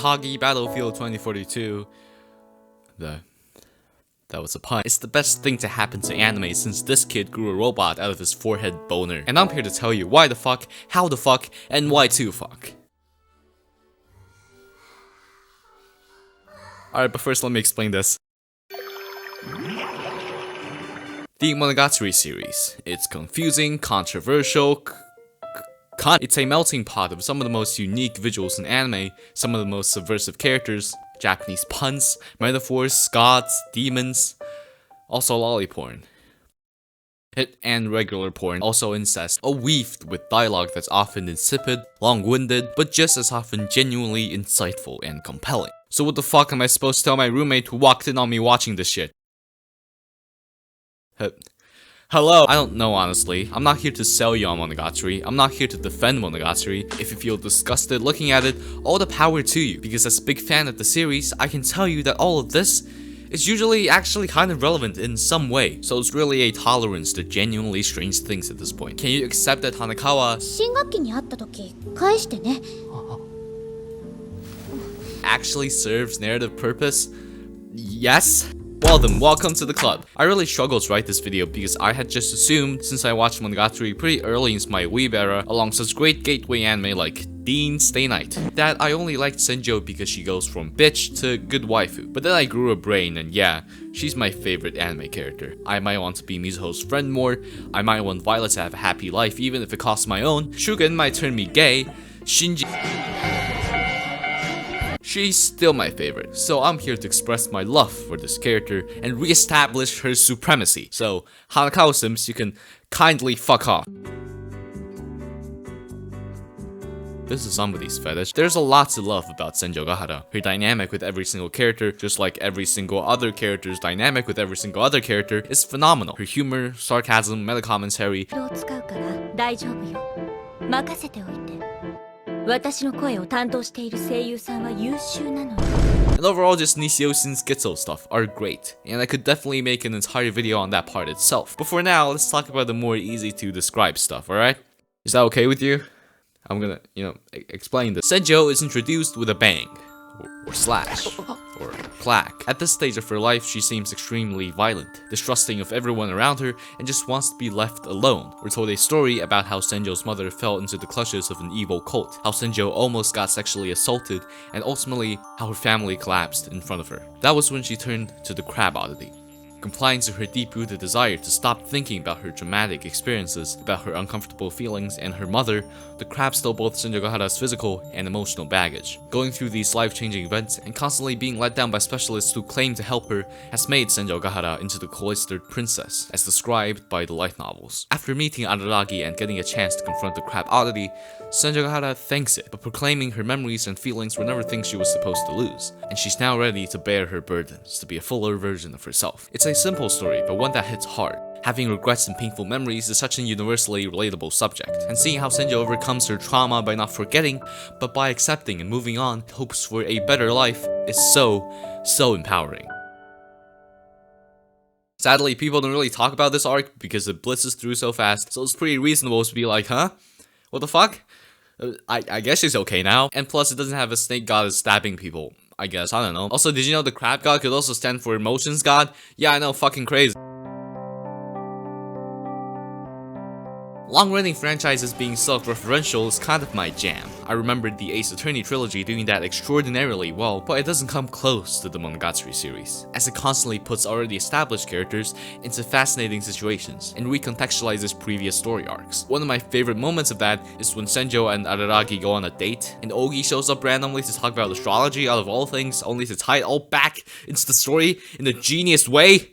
Hitagi Battlefield 2042. That was a pun. It's the best thing to happen to anime since this kid grew a robot out of his forehead boner. And I'm here to tell you why the fuck, how the fuck, and why to fuck. Alright, but first let me explain this. The Monogatari series. It's confusing, controversial, it's a melting pot of some of the most unique visuals in anime, some of the most subversive characters, Japanese puns, metaphors, gods, demons, also lolly porn. And regular porn, also incest, all weaved with dialogue that's often insipid, long-winded, but just as often genuinely insightful and compelling. So what the fuck am I supposed to tell my roommate who walked in on me watching this shit? Hello? I don't know, honestly. I'm not here to sell you on Monogatari. I'm not here to defend Monogatari. If you feel disgusted looking at it, all the power to you. Because as a big fan of the series, I can tell you that all of this is usually actually kind of relevant in some way. So it's really a tolerance to genuinely strange things at this point. Can you accept that Hanekawa actually serves narrative purpose? Yes? Well then, welcome to the club. I really struggled to write this video because I had just assumed, since I watched Monogatari pretty early into my weeb era, along such great gateway anime like Dean Stay Night, that I only liked Senjo because she goes from bitch to good waifu. But then I grew a brain and yeah, she's my favorite anime character. I might want to be Mizuho's friend more, I might want Violet to have a happy life even if it costs my own, Shugen might turn me gay, she's still my favorite, so I'm here to express my love for this character and re-establish her supremacy. So, Hanekawa Sims, you can kindly fuck off. This is somebody's fetish. There's a lot to love about Senjougahara. Her dynamic with every single character, just like every single other character's dynamic with every single other character, is phenomenal. Her humor, sarcasm, meta-commentary, and overall just Nishio and Schizo stuff are great, and I could definitely make an entire video on that part itself. But for now, let's talk about the more easy to describe stuff, alright? Is that okay with you? I'm gonna, explain this. Senjo is introduced with a bang, or slash, or clack. At this stage of her life, she seems extremely violent, distrusting of everyone around her, and just wants to be left alone. We're told a story about how Senjo's mother fell into the clutches of an evil cult, how Senjo almost got sexually assaulted, and ultimately how her family collapsed in front of her. That was when she turned to the crab oddity. Complying to her deep-rooted desire to stop thinking about her traumatic experiences, about her uncomfortable feelings, and her mother, the crab stole both Senjougahara's physical and emotional baggage. Going through these life-changing events and constantly being let down by specialists who claim to help her has made Senjougahara into the cloistered princess, as described by the light novels. After meeting Araragi and getting a chance to confront the crab oddity, Senjougahara thanks it, but proclaiming her memories and feelings were never things she was supposed to lose, and she's now ready to bear her burdens, to be a fuller version of herself. It's a simple story, but one that hits hard. Having regrets and painful memories is such a universally relatable subject, and seeing how Senjo overcomes her trauma by not forgetting, but by accepting and moving on, hopes for a better life, is so empowering. Sadly, people don't really talk about this arc because it blitzes through so fast, so it's pretty reasonable to be like, huh? What the fuck? I guess she's okay now. And plus, it doesn't have a snake goddess stabbing people, I guess. I don't know. Also, did you know the crab god could also stand for emotions god? Yeah, I know, fucking crazy. Long-running franchises being self-referential is kind of my jam. I remember the Ace Attorney trilogy doing that extraordinarily well, but it doesn't come close to the Monogatari series, as it constantly puts already established characters into fascinating situations and recontextualizes previous story arcs. One of my favorite moments of that is when Senjo and Araragi go on a date, and Ogi shows up randomly to talk about astrology out of all things, only to tie it all back into the story in a genius way.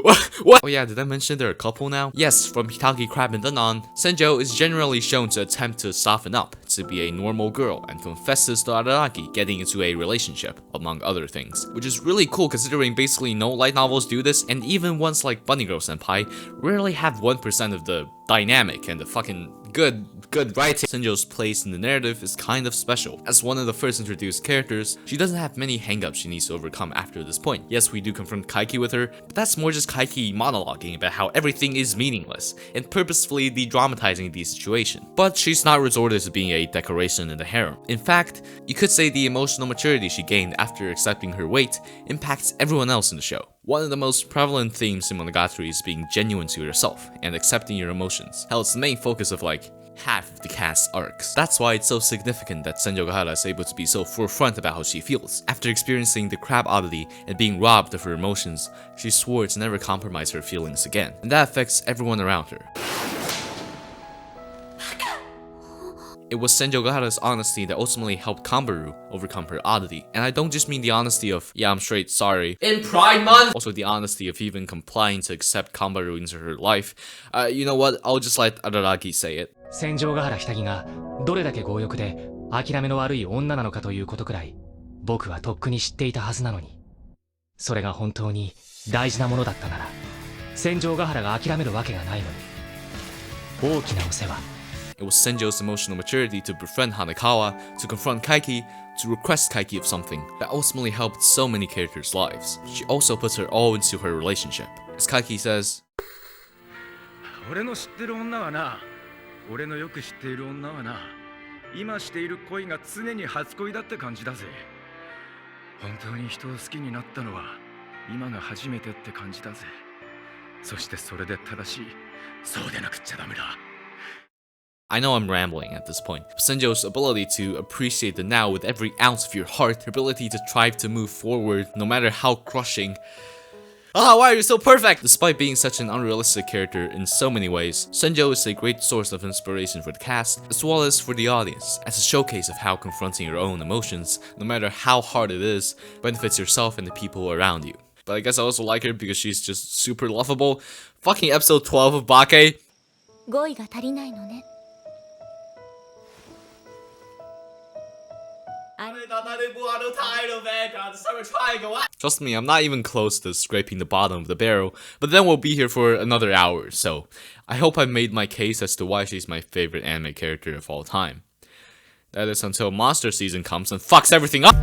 What? Oh yeah, did I mention they're a couple now? Yes, from Hitagi Crab and then on, Senjo is generally shown to attempt to soften up, to be a normal girl, and confesses to Araragi getting into a relationship, among other things. Which is really cool considering basically no light novels do this, and even ones like Bunny Girl Senpai rarely have 1% of the dynamic and the fucking Good writing. Senjo's place in the narrative is kind of special. As one of the first introduced characters, she doesn't have many hangups she needs to overcome after this point. Yes, we do confront Kaiki with her, but that's more just Kaiki monologuing about how everything is meaningless, and purposefully de-dramatizing the situation. But she's not resorted to being a decoration in the harem. In fact, you could say the emotional maturity she gained after accepting her weight impacts everyone else in the show. One of the most prevalent themes in Monogatari is being genuine to yourself and accepting your emotions. Hell, it's the main focus of like half of the cast's arcs. That's why it's so significant that Senjougahara is able to be so forefront about how she feels. After experiencing the crab oddity and being robbed of her emotions, she swore to never compromise her feelings again. And that affects everyone around her. It was Senjougahara's honesty that ultimately helped Kambaru overcome her oddity. And I don't just mean the honesty of, yeah, I'm straight, sorry, in Pride Month! Also the honesty of even complying to accept Kambaru into her life. You know what, I'll just let Araragi say it. 戦場ヶ原hitagiがどれだけ強欲で諦めの悪い女なのかということくらい僕はとっくに知っていたはずなのにそれが本当に大事なものだったなら戦場ヶ原が諦めるわけがないのに大きなお世話 It was Senjo's emotional maturity to befriend Hanekawa, to confront Kaiki, to request Kaiki of something that ultimately helped so many characters' lives. She also puts her all into her relationship. As Kaiki says, 俺の知ってる女はな、俺のよく知っている女はな、今している恋が常に初恋だって感じだぜ。本当に人を好きになったのは今が初めてって感じだぜ。そしてそれで正しい。そうでなくっちゃダメだ。I know I'm rambling at this point, but Senjo's ability to appreciate the now with every ounce of your heart, her ability to strive to move forward no matter how crushing. Why are you so perfect? Despite being such an unrealistic character in so many ways, Senjo is a great source of inspiration for the cast, as well as for the audience, as a showcase of how confronting your own emotions, no matter how hard it is, benefits yourself and the people around you. But I guess I also like her because she's just super lovable. Fucking episode 12 of Bake. 語彙が足りないのね。Trust me, I'm not even close to scraping the bottom of the barrel, but then we'll be here for another hour, so I hope I've made my case as to why she's my favorite anime character of all time. That is until Monster Season comes and fucks everything up!